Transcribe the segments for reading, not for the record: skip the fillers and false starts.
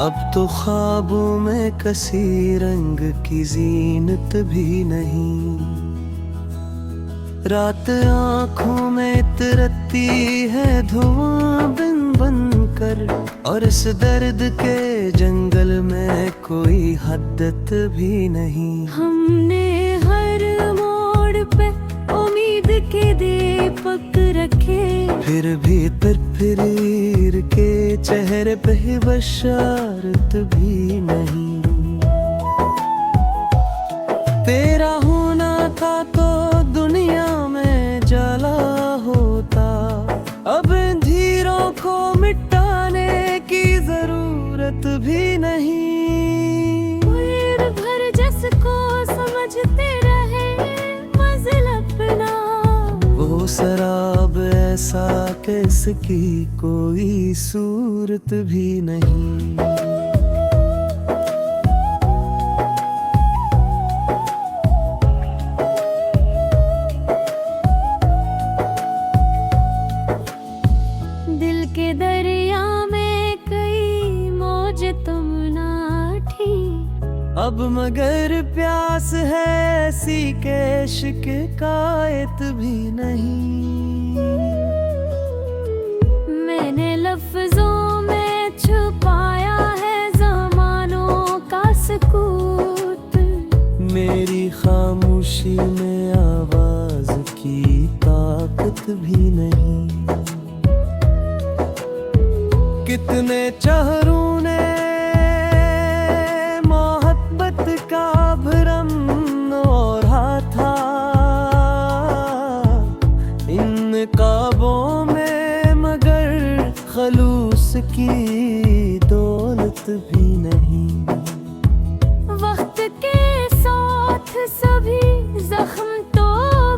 अब तो ख्वाबों में कसी रंग की जीनत भी नहीं। रात आँखों में इतरती है धुआं बिन बन कर, और इस दर्द के जंगल में कोई हद्दत भी नहीं। हमने हर मोड़ पे उम्मीद के दीपक रखे, फिर भी फिर के चेहरे पे बशारत भी नहीं। तेरा होना था तो दुनिया में जला होता, अब अंधेरों को मिटाने की जरूरत भी नहीं। उम्र भर जिसको समझते रहे मंजिल अपना, वो शराब ऐसा कि इसकी कोई सूरत भी नहीं। दिल के दरिया में कई मौज तुम ना थी, अब मगर प्यास है ऐसी के शिकायत भी नहीं। मैंने लफ्जों में छुपाया है ज़मानों का सकूत, मेरी खामोशी में आवाज की ताकत भी नहीं। कितने चेहरों ने मोहब्बत का भरम ओढ़ा था, इन ख्वाबों में मगर खलूस की दौलत भी नहीं। वक्त के साथ सभी जख्म तो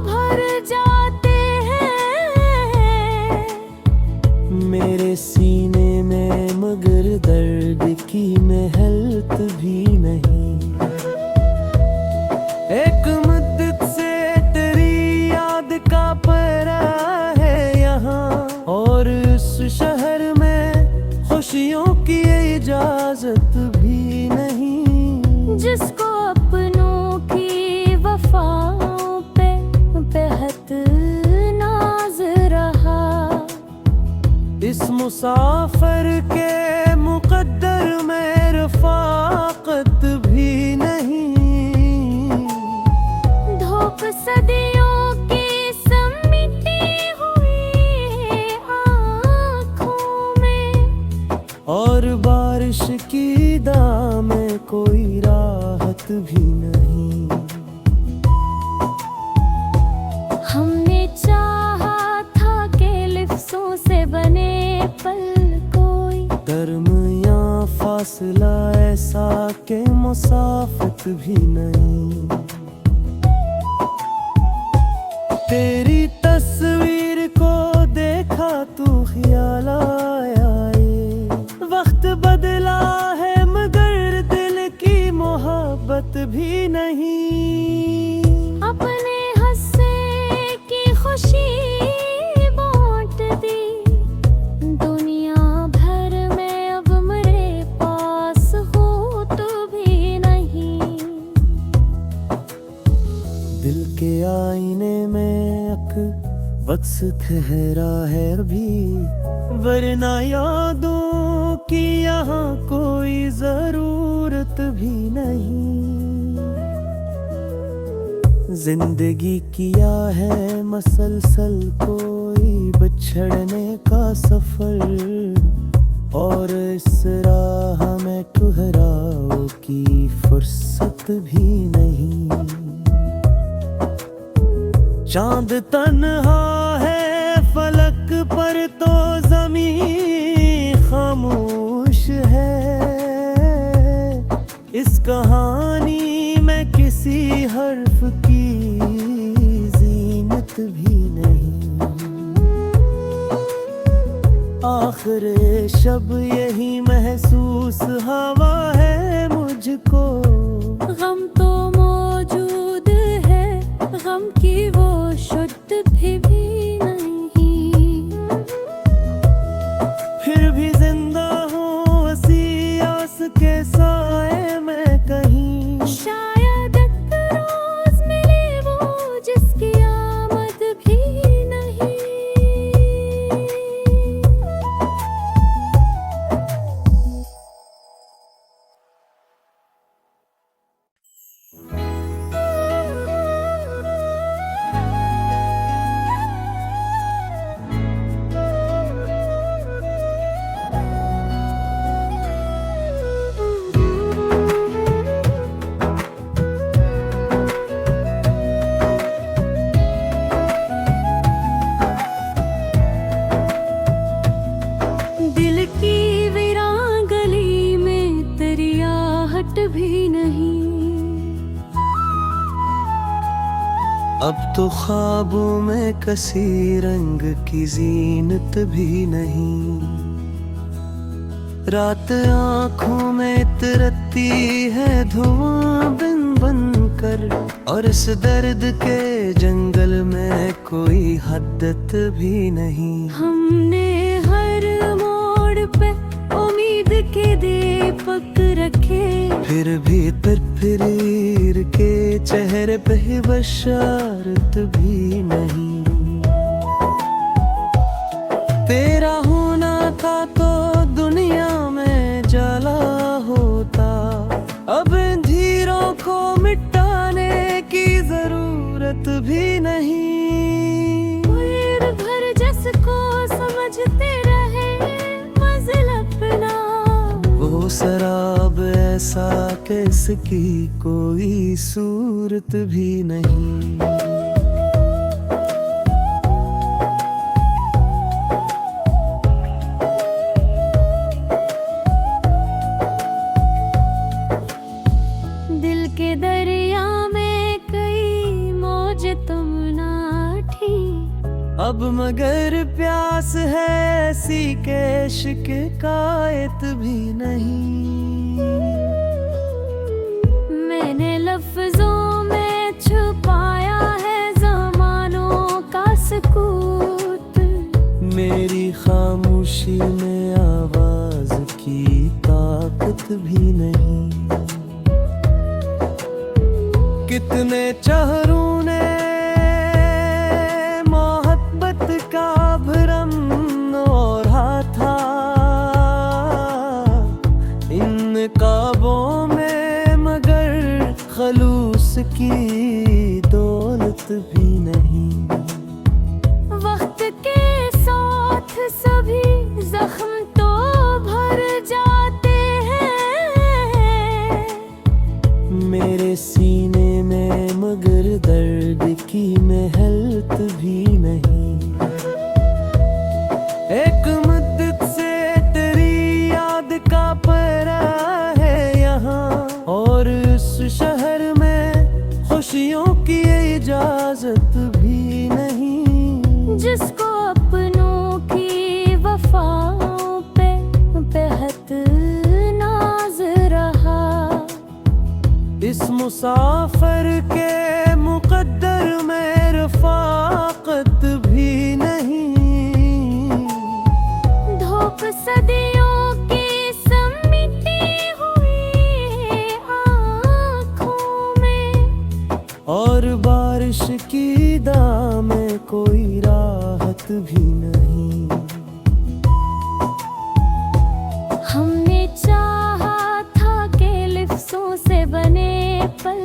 भर जाते हैं, मेरे सीने में मगर दर्द की महलत भी नहीं। एक मुद्दत से तेरी याद का पहरा है यहाँ, और इस शहर में खुशियों की इजाजत भी नहीं। जिसको अपनों की वफाओं पे बेहद नाज रहा, इस मुसाफिर के मुकद्दर में रफाकत भी नहीं। धूप सदियों की समिटी हुई है आँखों में, और बारिश की दाह में कोई राहत भी नहीं। हमने चाहा था कि लिफ्सों से बने पल कोई, दरमियाँ फासला ऐसा के मुसाफत भी नहीं। तेरी तस्वीर को देखा तो ख्याल आया ये, वक्त बदला है मगर दिल की मोहब्बत भी नहीं। अपने हंसने की खुशी बांट दी, दुनिया भर में अब मेरे पास हो तो भी नहीं। दिल के आईने में वक्त ठहरा है अभी, वरना यादों की यहाँ कोई जरूरत भी नहीं। जिंदगी किया है मसलसल कोई बिछड़ने का सफर, और इस राह में ठहराव की फुर्सत भी नहीं। चांद तन्हा है फलक पर तो ज़मीं खामोश है, इस कहानी में किसी हर्फ की जीनत भी नहीं। आखिर शब यही महसूस हवा है मुझको, गम तो मौजूद है, गम की वो शुद्ध भी नहीं। फिर भी जिंदा हूँ वसी भी नहीं। अब तो ख्वाबों में कसी रंग की जीनत भी नहीं। रात आँखों में इतरती है धुआं बिन बन कर, और इस दर्द के जंगल में कोई हद्दत भी नहीं। हमने हर मोड़ पे उम्मीद के दीपक रखे, फिर भी फिर के चेहरे पे बशारत भी नहीं। तेरा होना था तो दुनिया में जला होता, अब इन धीरों को मिटाने की जरूरत भी नहीं। उम्र भर जिसको समझते रहे मंजिल अपना, वो शराब ऐसा कि इसकी कोई सूरत भी नहीं। दिल के दरिया में कई मौज तुम ना थी, अब मगर प्यास है ऐसी के शिकायत भी नहीं। मैंने लफ्जों में छुपाया है ज़मानों का सकूत, मेरी खामोशी में आवाज की ताकत भी नहीं। कितने चेहरों ने मोहब्बत का भरम ओढ़ा था, इन ख्वाबों में मगर खलूस की दौलत भी नहीं। वक्त के साथ सभी जख्म तो भर जाते हैं, मेरे सीने में मगर दर्द की महलत भी नहीं। एक मुद्दत से तेरी याद का पहरा है यहाँ, और इस शहर में खुशियों की इजाजत भी नहीं। जिसको अपनों की वफाओं पे बेहद नाज रहा, इस मुसाफिर के मुकद्दर में रफाकत भी नहीं। धूप सदियों की समिटी हुई आँखों में, और बारिश की दाह में कोई राहत भी नहीं। हमने चाहा था कि लिफ्सों से बने पल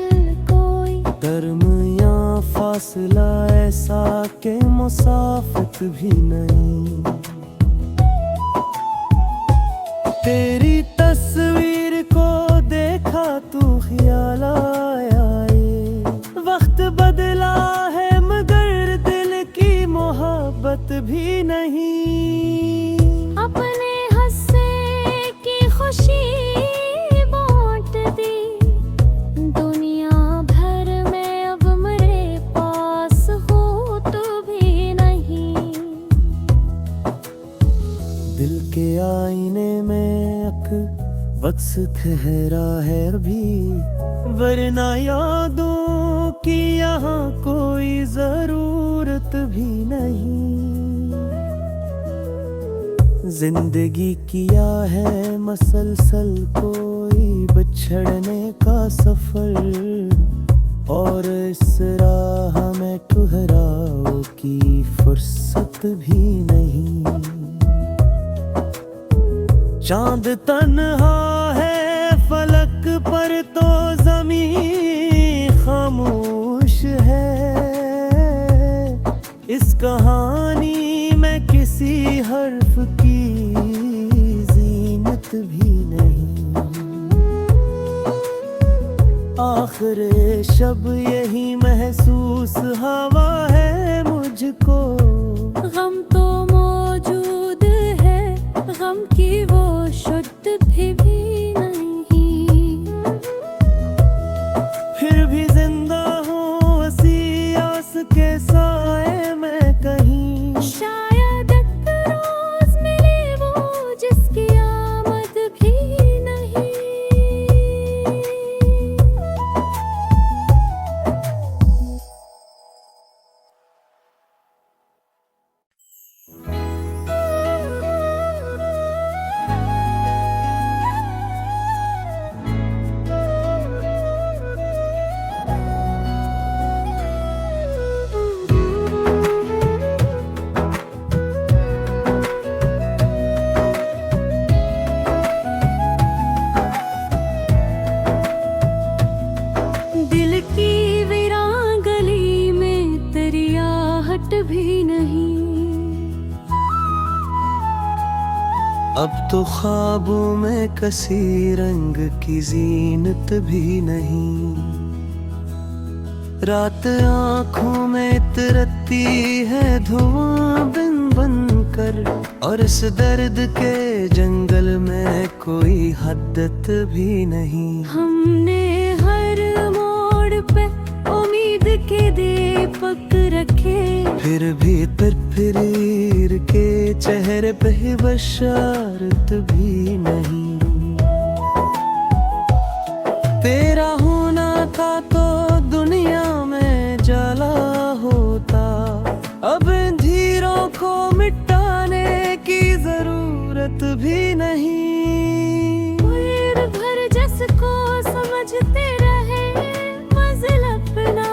कोई, दरमियाँ फासला ऐसा के मुसाफत भी नहीं। तेरी तस्वीर को देखा तो ख्याल आया ये वक्त बदला है, मगर दिल की मोहब्बत भी नहीं। अपने हंसे की खुशी बांट दी, दुनिया भर में अब मेरे पास हो तो भी नहीं। दिल के आईने में वक्त ठहरा है अभी, वरना यादों की यहाँ कोई जरूरत भी नहीं। जिंदगी किया है मसलसल कोई बिछड़ने का सफर, और इस राह में ठहराव की फुर्सत भी नहीं। चांद तन्हा है फलक पर तो ज़मीं खामोश है, इस कहानी में किसी हर्फ की जीनत भी नहीं। आखिर शब यही महसूस हवा है मुझको, गम तो मौजूद है, गम की वो शुद्ध भी नहीं। अब तो ख्वाबों में कसी रंग की जीनत भी नहीं। रात आँखों में इतरती है धुआं बिन बन कर, और इस दर्द के जंगल में कोई हद्दत भी नहीं। हमने हर मोड़ पे उम्मीद के दीपक रखे, फिर भी फिर के चेहरे पे बशारत भी नहीं। तेरा होना था तो दुनिया में जला होता, अब इन धीरों को मिटाने की जरूरत भी नहीं। उम्र भर जिसको समझते रहे मंजिल अपना,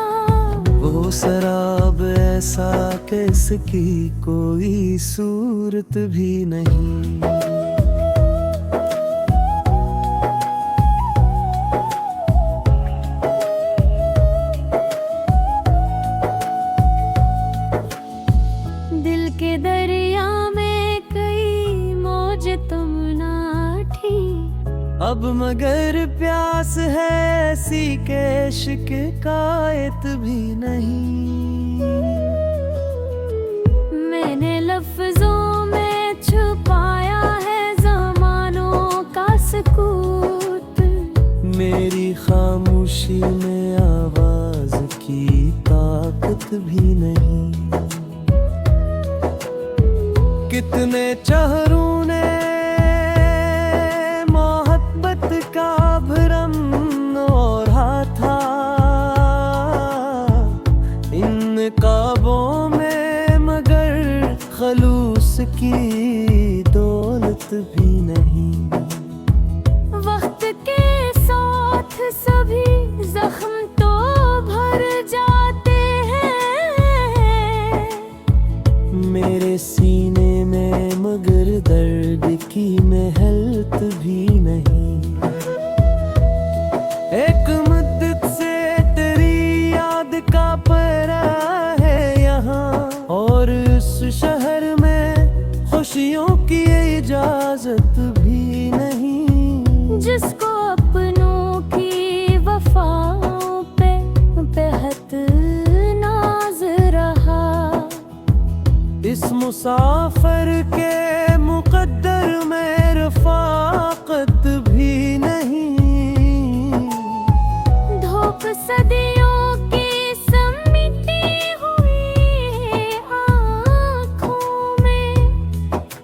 वो शराब ऐसा कि इसकी कोई सूरत भी नहीं। दिल के दरिया में कई मौज तुम ना थी, अब मगर प्यास है ऐसी के शिकायत भी नहीं। मैंने लफ्जों में छुपाया है ज़मानों का सकूत, मेरी खामोशी में आवाज की ताकत भी नहीं। कितने चेहरों ने मोहब्बत का भरम ओढ़ा था, इन ख्वाबों में मगर खलूस की दौलत भी नहीं। वक्त के साथ सभी जख्म तो भर जाते हैं, मेरे सीने में मगर दर्द की महलत भी नहीं। एक मुद्दत से तेरी याद का पहरा है यहाँ, और इस शहर में खुशियों की इजाजत भी नहीं। जिसको अपनों की वफाओं पे बेहद नाज रहा, इस मुसाफिर के मुकद्दर में रफाकत भी नहीं। धूप सदियों की समिटी हुई आँखों में,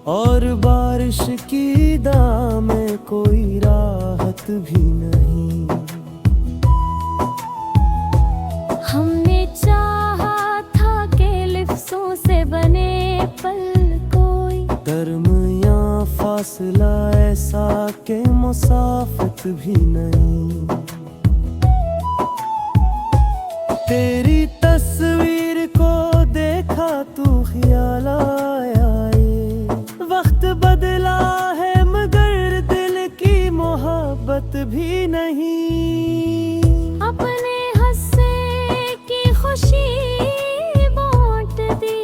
और बारिश की दाह में कोई राहत भी नहीं। हमने चाहा था कि लिफ्सों से बने पल कोई, दरमियाँ फासला ऐसा के मुसाफत भी नहीं। तेरी तस्वीर को देखा तो ख्याल आया ये, वक्त बदला है मगर दिल की मोहब्बत भी नहीं। अपने हंसे की खुशी बांट दी,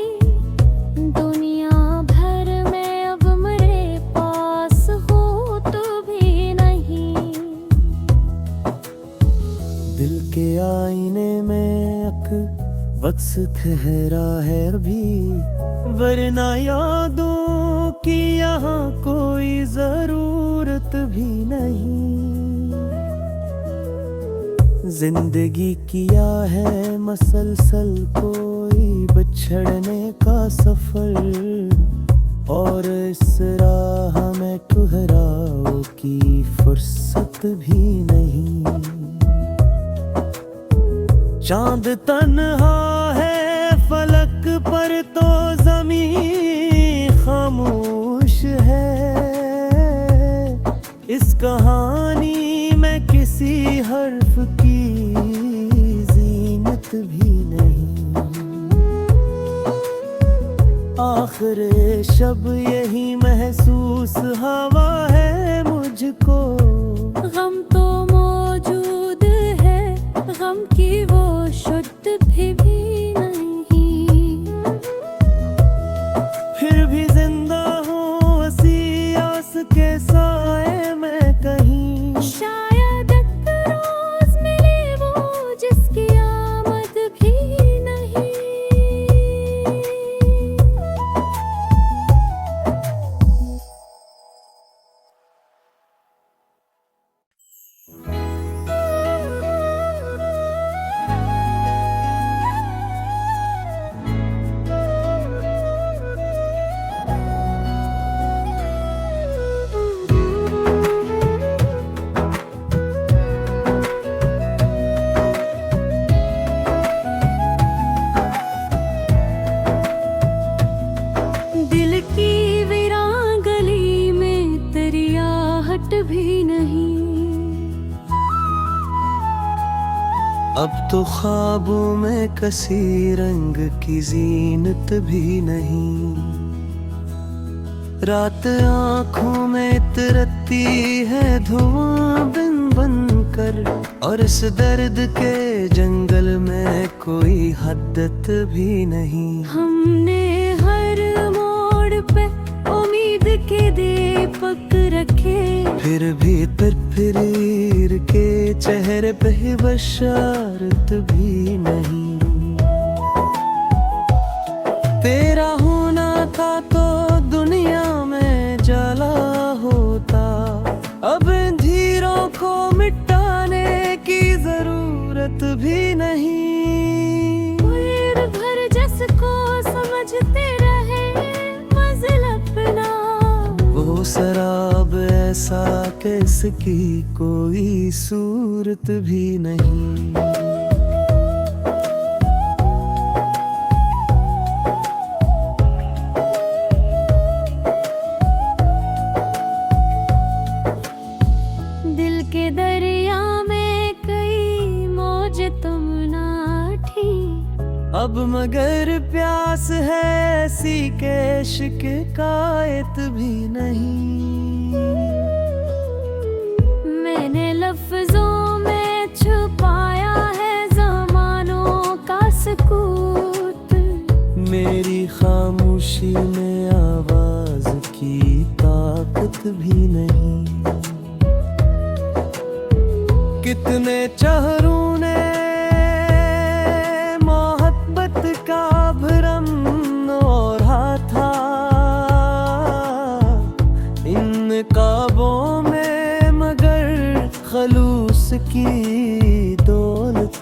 दुनिया भर में अब मेरे पास हो तो भी नहीं। दिल के आईने में वक्त ठहरा है अभी, वरना यादों की यहाँ कोई जरूरत भी नहीं। जिंदगी किया है मसलसल कोई बिछड़ने का सफर, और इस राह में ठहराव की फुर्सत भी नहीं। चांद तन्हा है फलक पर तो ज़मीं खामोश है, इस कहानी में किसी हर्फ की जीनत भी नहीं। आखिर शब यही महसूस हवा है मुझको, गम तो मौजूद है, गम की वो शुद्ध भी नहीं। फिर भी जिंदा हूँ वसी उसके साए में कहीं। शायद एक रोज मिले वो जिसकी आमद भी नहीं। दिल की वीरान गली में तेरी आहट भी नहीं। अब तो ख्वाबों में कसी रंग की जीनत भी नहीं। रात आँखों में इतरती है धुआं बिन बन कर, और इस दर्द के जंगल में कोई हद्दत भी नहीं। हमने हर मोड़ पे उम्मीद के दीपक रखे, फिर भी फिर के चेहरे पे बशारत भी नहीं। तेरा होना था तो दुनिया में जला होता, अब इन धीरों को मिटाने की जरूरत भी नहीं। उम्र भर जिसको समझते रहे मंजिल अपना, वो शराब ऐसा कि इसकी कोई सूरत भी नहीं। दिल के दरिया में कई मौज तुम ना थी। अब मगर प्यास है ऐसी के शिकायत भी नहीं। मैंने लफ्जों में छुपाया है ज़मानों का सकूत। मेरी खामोशी में आवाज की ताकत भी नहीं। कितने चेहरों ने मोहब्बत का भरम ओढ़ा था, इन ख्वाबों में मगर खलूस की दौलत